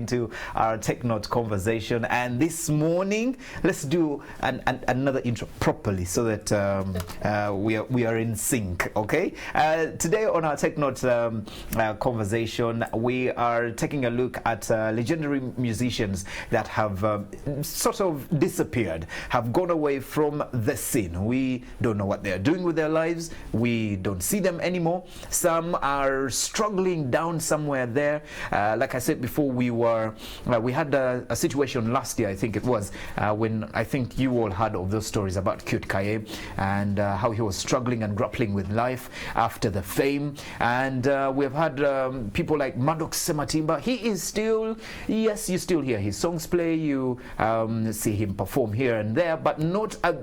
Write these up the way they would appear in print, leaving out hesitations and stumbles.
into our Tech Note conversation. And this morning, let's do another intro properly so that we are in sync, okay? Today on our Tech Note conversation, we are taking a look at legendary musicians that have sort of disappeared, have gone away from the scene. We don't know what they're doing with their lives. We don't see them anymore. Some are struggling down somewhere there. Like I said before, we had a situation last year, I think it was, when I think you all heard of those stories about Cute Kaye and how he was struggling and grappling with life after the fame. And we've had people like Maddox Sematimba. He is still, yes, you still hear his songs play, you see him perform here and there, but not at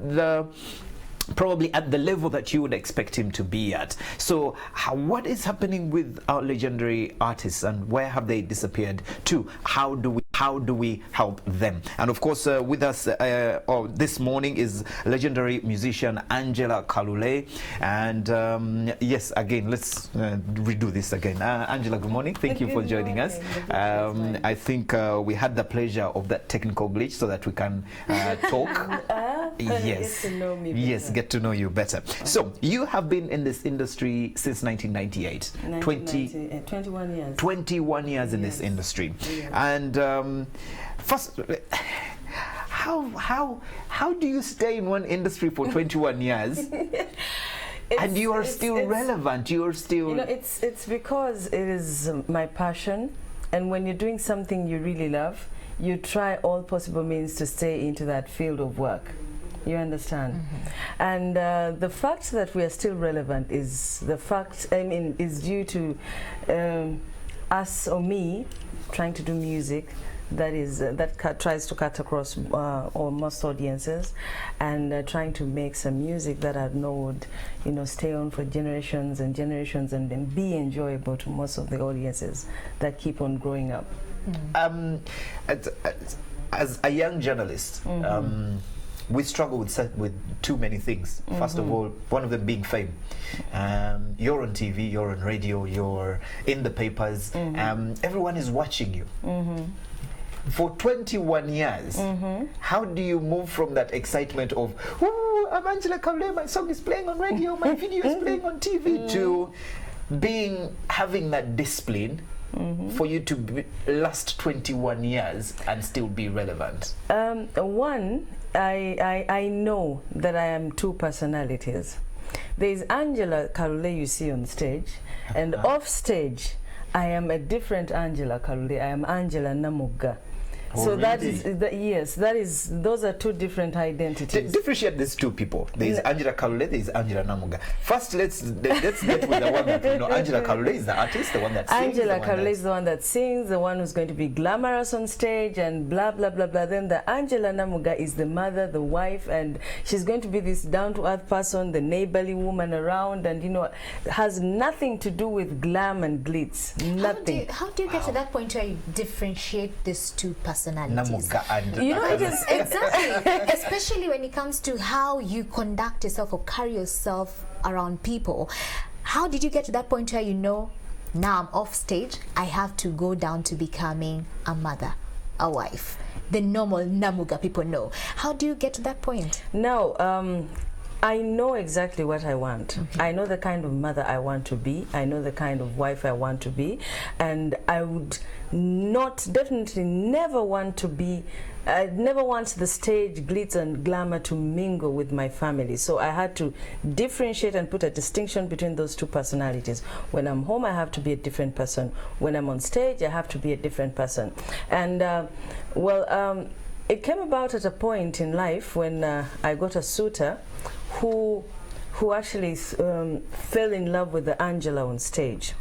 probably at the level that you would expect him to be at. So what is happening with our legendary artists, and where have they disappeared to? How do we help them? And of course, with us this morning is legendary musician Angela Kalule. And yes, again, let's redo this again. Angela, good morning. Thank you for joining us. I think we had the pleasure of that technical glitch so that we can talk. Yes. Yes, get to know you better. Okay. So you have been in this industry since 1998. 21 years. 21 years in this industry. Yes. And first, how do you stay in one industry for 21 years? And you are still relevant. You are still. You know, it's because it is my passion, and when you're doing something you really love, you try all possible means to stay into that field of work. You understand? Mm-hmm. And the fact that we are still relevant is is due to us or me trying to do music that tries to cut across most audiences, and trying to make some music that would, stay on for generations and generations, and then be enjoyable to most of the audiences that keep on growing up. Mm-hmm. As a young journalist, mm-hmm. We struggle with too many things. Mm-hmm. First of all, one of them being fame. You're on TV, you're on radio, you're in the papers. Mm-hmm. Everyone is watching you. Mm-hmm. For 21 years, mm-hmm. how do you move from that excitement of, oh, I'm Angela Kalule, my song is playing on radio, my video is playing on TV, mm-hmm. to having that discipline, mm-hmm. for you to last 21 years and still be relevant? One, I know that I am two personalities. There's Angela Kalule you see on stage, and off stage, I am a different Angela Kalule. I am Angela Namuga. Oh, so really? That is those are two different identities. Differentiate these two people. There is Angela Kalule, there is Angela Namuga. First, let's get with the one that we know. Angela Kalule is the artist, the one that sings. Angela Kalule is the one that sings, the one who's going to be glamorous on stage and blah blah blah blah. Then the Angela Namuga is the mother, the wife, and she's going to be this down-to-earth person, the neighborly woman around, and has nothing to do with glam and glitz. Nothing. How do you get to that point where you differentiate these two personalities? It is exactly, especially when it comes to how you conduct yourself or carry yourself around people. How did you get to that point where now I'm off stage, I have to go down to becoming a mother, a wife? The normal Namuga people know. How do you get to that point? Now, I know exactly what I want. Mm-hmm. I know the kind of mother I want to be. I know the kind of wife I want to be. And I would definitely never want to be, I never want the stage glitz and glamour to mingle with my family. So I had to differentiate and put a distinction between those two personalities. When I'm home, I have to be a different person. When I'm on stage, I have to be a different person. And it came about at a point in life when I got a suitor who actually fell in love with the Angela on stage.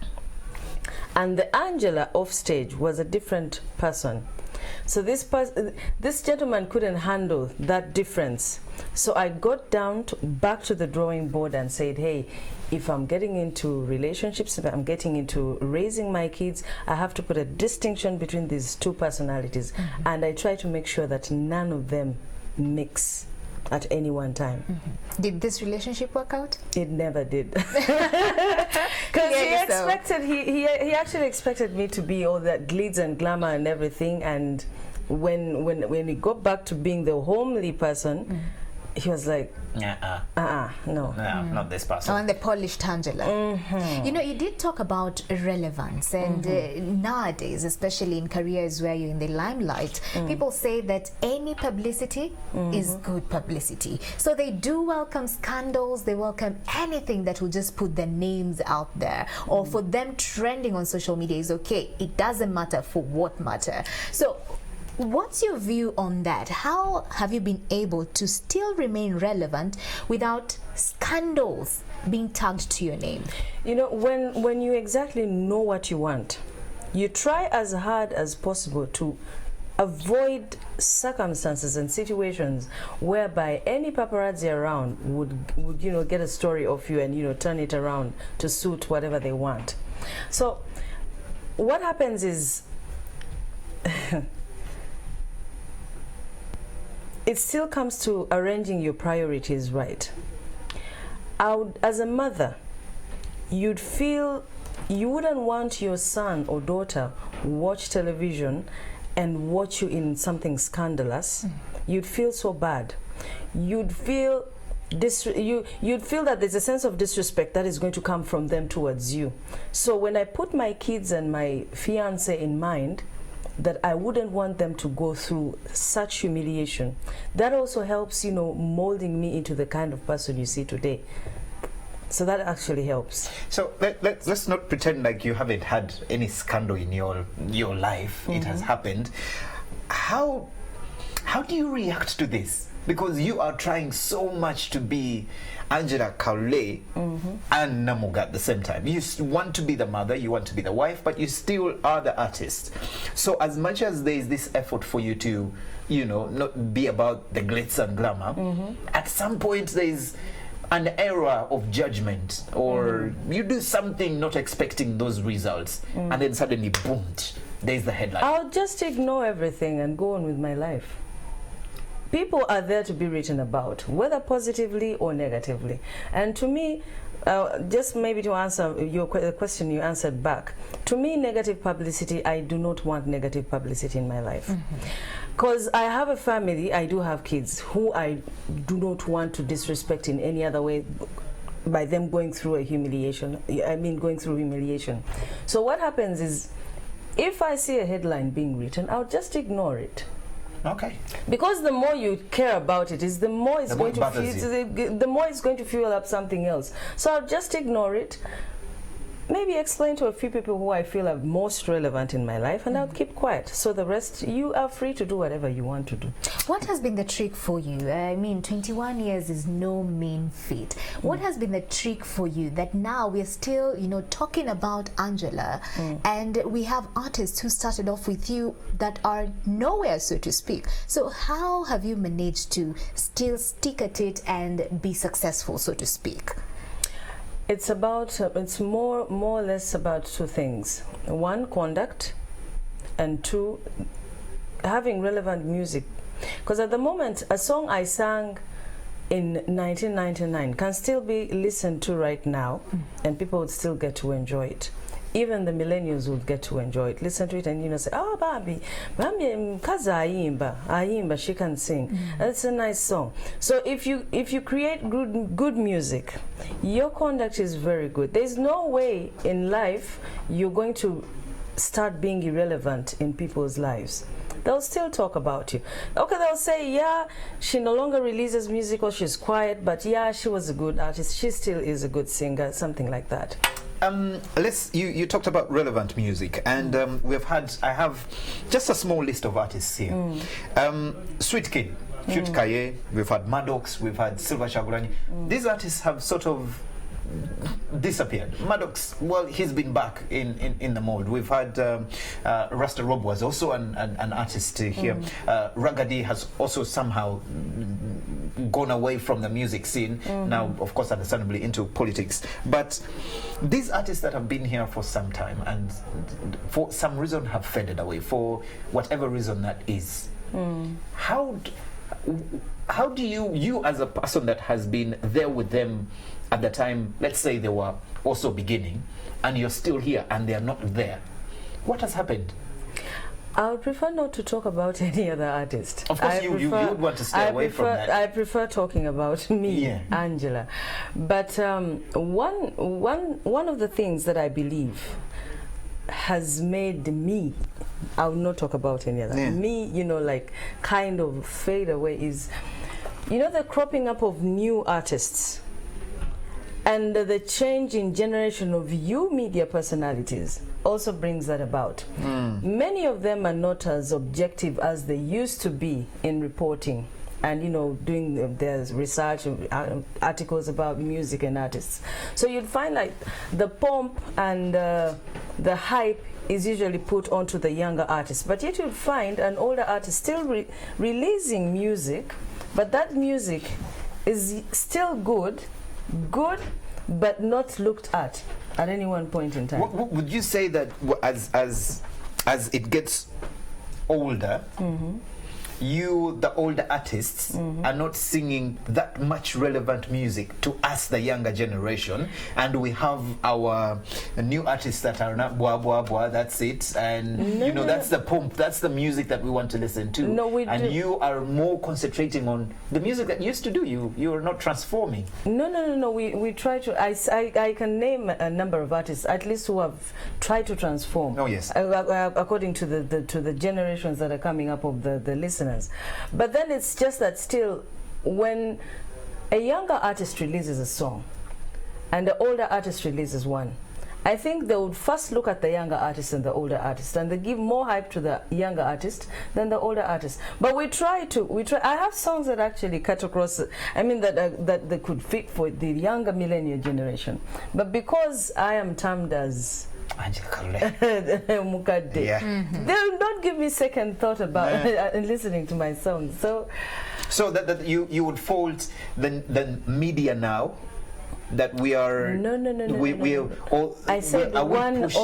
And the Angela off stage was a different person. So this gentleman couldn't handle that difference. So I got down back to the drawing board and said, hey, if I'm getting into relationships, if I'm getting into raising my kids, I have to put a distinction between these two personalities. Mm-hmm. And I try to make sure that none of them mix. at any one time. Did this relationship work out? It never did. Because he actually expected me to be all that glitz and glamour and everything, and when we got back to being the homely person, he was like, no, not this person. Oh, and the polished Angela. You know, you did talk about relevance, and nowadays, especially in careers where you're in the limelight, people say that any publicity is good publicity. So they do welcome scandals, they welcome anything that will just put their names out there, or for them trending on social media is okay. It doesn't matter for what matter. So what's your view on that? How have you been able to still remain relevant without scandals being tagged to your name? You know, when you exactly know what you want, you try as hard as possible to avoid circumstances and situations whereby any paparazzi around would you know, get a story of you and, you know, turn it around to suit whatever they want. So what happens is it still comes to arranging your priorities right. As a mother, you'd feel you wouldn't want your son or daughter watch television and watch you in something scandalous. You'd feel so bad. You'd feel you'd feel that there's a sense of disrespect that is going to come from them towards you. So when I put my kids and my fiance in mind, that I wouldn't want them to go through such humiliation, that also helps, you know, molding me into the kind of person you see today. So that actually helps. So let's not pretend like you haven't had any scandal in your life. It has happened. How do you react to this? Because you are trying so much to be Angela Kaule and Namuga at the same time. You want to be the mother, you want to be the wife, but you still are the artist. So as much as there is this effort for you to, you know, not be about the glitz and glamour, at some point there is an error of judgment, or you do something not expecting those results, and then suddenly, boom, there's the headline. I'll just ignore everything and go on with my life. People are there to be written about, whether positively or negatively. And to me, just maybe to answer the question you answered back, to me, negative publicity, I do not want negative publicity in my life. Because I have a family, I do have kids who I do not want to disrespect in any other way by them going through a humiliation. Going through humiliation. So what happens is, if I see a headline being written, I'll just ignore it. Okay. Because the more you care about it, is the more it's going to fuel up something else. So I'll just ignore it. Maybe explain to a few people who I feel are most relevant in my life, and I'll keep quiet. So the rest, you are free to do whatever you want to do. What has been the trick for you? I mean, 21 years is no mean feat. What has been the trick for you that now we're still, you know, talking about Angela, and we have artists who started off with you that are nowhere, so to speak. So how have you managed to still stick at it and be successful, so to speak? It's about, it's more or less about two things. One, conduct, and two, having relevant music. Because at the moment, a song I sang in 1999 can still be listened to right now, and people would still get to enjoy it. Even the millennials would get to enjoy it. Listen to it and, you know, say, oh, Babi, kaza ayimba, she can sing. That's a nice song. So if you create good music, your conduct is very good. There's no way in life you're going to start being irrelevant in people's lives. They'll still talk about you. Okay, they'll say, yeah, she no longer releases music, or she's quiet, but yeah, she was a good artist. She still is a good singer, something like that. You talked about relevant music, and I have just a small list of artists here. Sweet Kid, Cute Kaye, we've had Maddox, we've had Silver Shagulani. These artists have sort of disappeared. Maddox, well, he's been back in the mold. We've had Rasta Rob was also an artist here. Ragadi has also somehow gone away from the music scene, now of course understandably into politics. But these artists that have been here for some time and for some reason have faded away, for whatever reason that is, How do you as a person that has been there with them at the time, let's say they were also beginning, and you're still here and they're not there, what has happened? I would prefer not to talk about any other artist. Of course, you would want to stay away from that. I prefer talking about me, Yeah. Angela. But one of the things that I believe has made me, I will not talk about any other, Yeah. me, like kind of fade away is, the cropping up of new artists and the change in generation of media personalities also brings that about. Many of them are not as objective as they used to be in reporting and doing their research, articles about music and artists. So you'd find like the pomp and the hype is usually put onto the younger artists, but yet you'd find an older artist still releasing music, but that music is still good, but not looked at any one point in time. Would you say that as it gets older, the older artists are not singing that much relevant music to us, the younger generation, and we have our new artists that are not blah blah blah, that's it, and that's the pump, that's the music that we want to listen to. You are more concentrating on the music that you used to do. You are not transforming. No. We try to. I can name a number of artists at least who have tried to transform. Oh yes. According to the generations that are coming up of the listeners. But then it's just that still, when a younger artist releases a song and the older artist releases one, I think they would first look at the younger artist and the older artist, and they give more hype to the younger artist than the older artist. But we try. I have songs that actually cut across. That they could fit for the younger millennial generation. But because I am termed as Mukadde, they'll not give me second thought about listening to my songs. So that you would fault the media now. That we are no. I said one of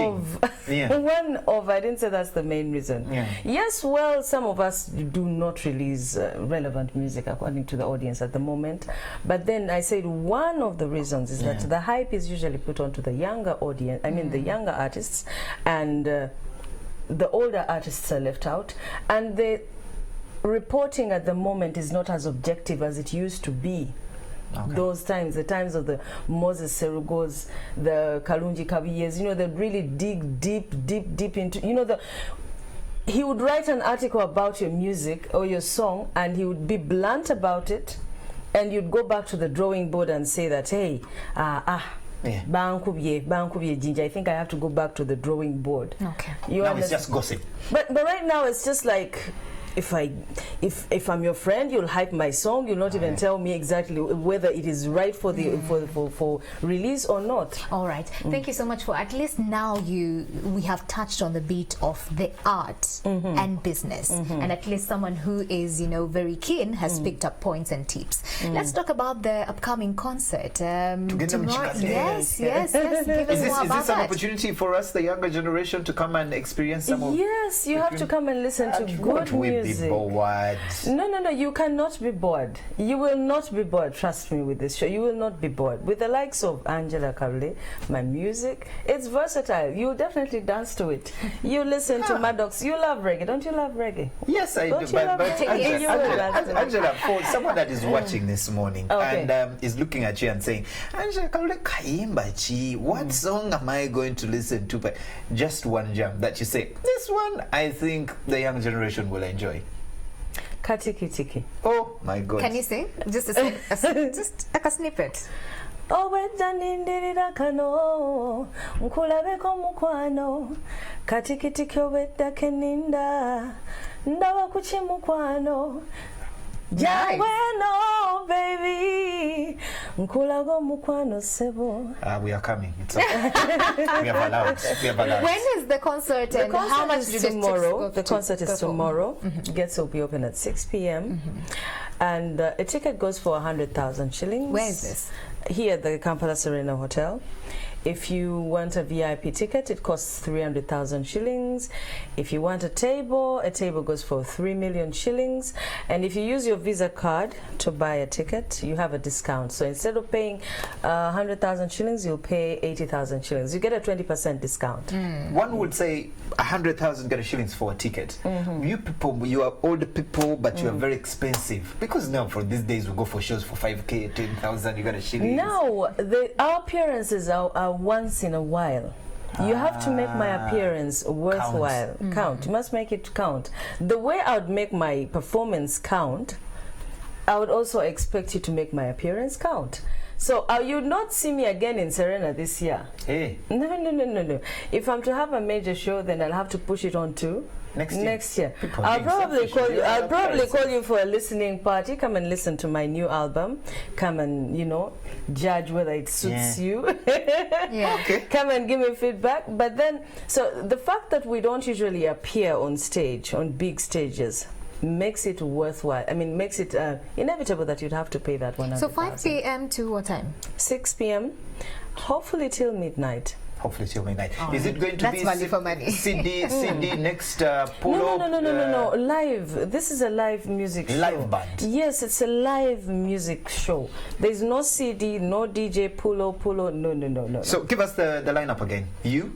I didn't say that's the main reason. Yes, well, some of us do not release relevant music according to the audience at the moment, but then I said one of the reasons is that the hype is usually put onto the younger audience, the younger artists, and the older artists are left out, and the reporting at the moment is not as objective as it used to be. Okay. Those times, the times of the Moses Serugos, the Kalunji Kabiyes, they really dig deep into, he would write an article about your music or your song, and he would be blunt about it, and you'd go back to the drawing board and say that, hey, Bankubye Ginger, I think I have to go back to the drawing board. Okay. Now it's just gossip. But right now it's just like, if I'm your friend, you'll hype my song. You'll not even tell me exactly whether it is right for the for release or not. All right. Thank you so much for at least now we have touched on the beat of the art and business, and at least someone who is very keen has picked up points and tips. Let's talk about the upcoming concert. Tomorrow. Yes. Give us more about is this an that. opportunity for us, the younger generation, to come and experience some of? Yes, you have to come and listen to good music. Be bored. No, you cannot be bored. You will not be bored. Trust me with this show. You will not be bored. With the likes of Angela Karule, my music, it's versatile. You definitely dance to it. You listen to Maddox. You love reggae. Don't you love reggae? Yes, I do. But Angela, for someone that is watching this morning and is looking at you and saying, Angela Karule Kaimba Chi, what song am I going to listen to? But just one jam that you say, this one I think the young generation will enjoy. Katikitiki. Oh my God. Can you sing? Just like a snippet. Owedda nindirira kano nkulabeko mukwano katikitiki owedda keninda ndaba kuki mukwano jaweno baby nkulago mukwano sebo. We are coming. It's okay. We have allowed. When is the concert and how much do tomorrow? The concert is tomorrow. Gates will be open at 6 p.m. And a ticket goes for 100,000 shillings. Where is this? Here at the Kampala Serena Hotel. If you want a VIP ticket, it costs 300,000 shillings. If you want a table goes for 3 million shillings. And if you use your Visa card to buy a ticket, you have a discount. So instead of paying 100,000 shillings, you'll pay 80,000 shillings. You get a 20% discount. One would say 100,000 shillings for a ticket. You people, you are old people, but you are very expensive. Because now for these days we go for shows for 5k, 10,000, you got a shilling. No, our appearances are once in a while. You have to make my appearance worthwhile. Count. You must make it count. The way I would make my performance count, I would also expect you to make my appearance count. So you'll not see me again in Serena this year. Hey. No. If I'm to have a major show, then I'll have to push it on to next year. I'll probably call you. I'll probably call you for a listening party. Come and listen to my new album. Come and judge whether it suits you. Okay. Come and give me feedback. But then, so the fact that we don't usually appear on stage, on big stages, makes it worthwhile. I mean, makes it inevitable that you'd have to pay that 100,000. So 5 p.m. to what time? 6 p.m. Hopefully till midnight. Hopefully till midnight. Is it going to That's be value for money. CD next polo? No. Live. This is a live music show. Live band. Yes, it's a live music show. There's no CD, no DJ, polo. No. So give us the lineup again.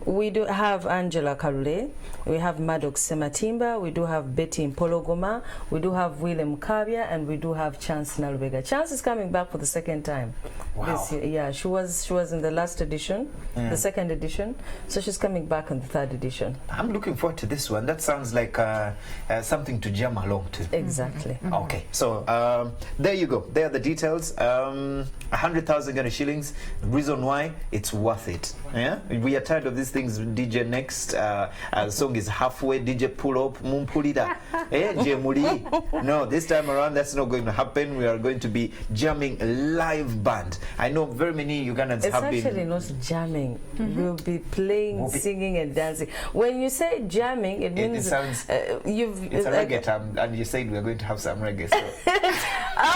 We do have Angela Karule, we have Maddox Sematimba, we do have Betty Mpologoma, we do have William Kabia, and we do have Chance Nalubega. Chance is coming back for the second time. Wow. This year. Yeah, she was in the last edition, the second edition, so she's coming back on the third edition. I'm looking forward to this one. That sounds like something to jam along to. Exactly. Okay, so there you go. There are the details. 100,000 shillings. Reason why it's worth it. Yeah, we are tired of these things. DJ next, the song is halfway. DJ pull up, mumpulida. No, this time around that's not going to happen. We are going to be jamming live band. I know very many Ugandans have been. It's actually not jamming. We'll be playing, singing, and dancing. When you say jamming, it means it sounds. It's a reggae term, and you said we're going to have some reggae. So.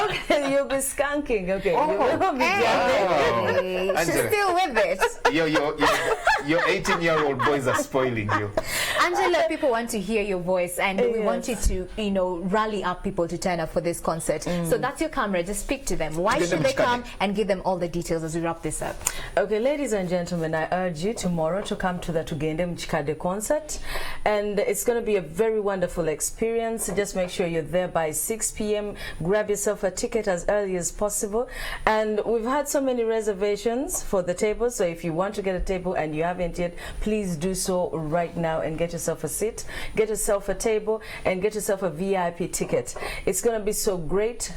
Okay, you'll be skanking. Okay, you will be Hey, she's still with it. Your 18-year-old boys are spoiling you. Angela, people want to hear your voice, and we want you to, rally up people to turn up for this concert. So that's your camera. Just speak to them. Why should they come? And give them all the details as we wrap this up. Okay, ladies and gentlemen, I urge you tomorrow to come to the Tugende Mchikade concert, and it's going to be a very wonderful experience. Just make sure you're there by 6 p.m. Grab yourself a ticket as early as possible, and we've had so many reservations for the table, so if you want to get a table and you haven't yet, please do so right now and get yourself a seat, get yourself a table, and get yourself a VIP ticket. It's going to be so great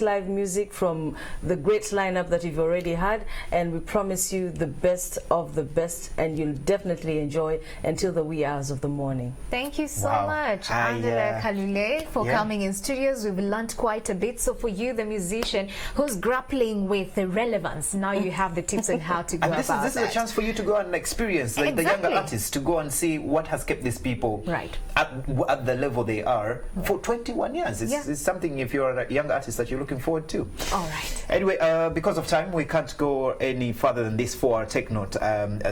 live music from the great lineup that you've already had, and we promise you the best of the best, and you'll definitely enjoy until the wee hours of the morning. Thank you so much, Angela Kalule, for coming in studios. We've learned quite a bit. So for you, the musician who's grappling with the relevance, now you have the tips on how to go and about that. This is a chance for you to go and experience, like the younger artists, to go and see what has kept these people at the level they are for 21 years. It's something, if you're a young artist, that you're looking forward to. All right. Anyway, because of time, we can't go any further than this for our Take Note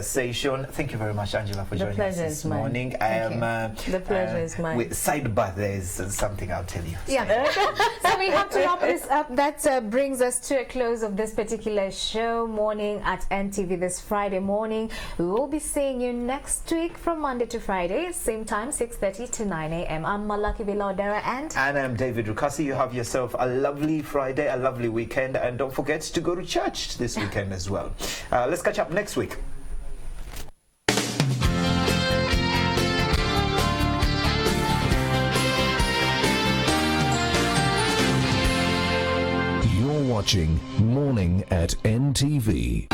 session. Thank you very much, Angela, for joining us this morning. The pleasure is mine. With sidebar, there's something I'll tell you. Yeah. So we have to wrap this up. That brings us to a close of this particular show, Morning at NTV, this Friday morning. We will be seeing you next week from Monday to Friday, same time, 6:30 to 9 a.m. I'm Malaki Bilaudera, and I'm David Rukasi. You have yourself a lovely Friday, a lovely weekend, and don't forget to go to church this weekend as well. Let's catch up next week. You're watching Morning at NTV.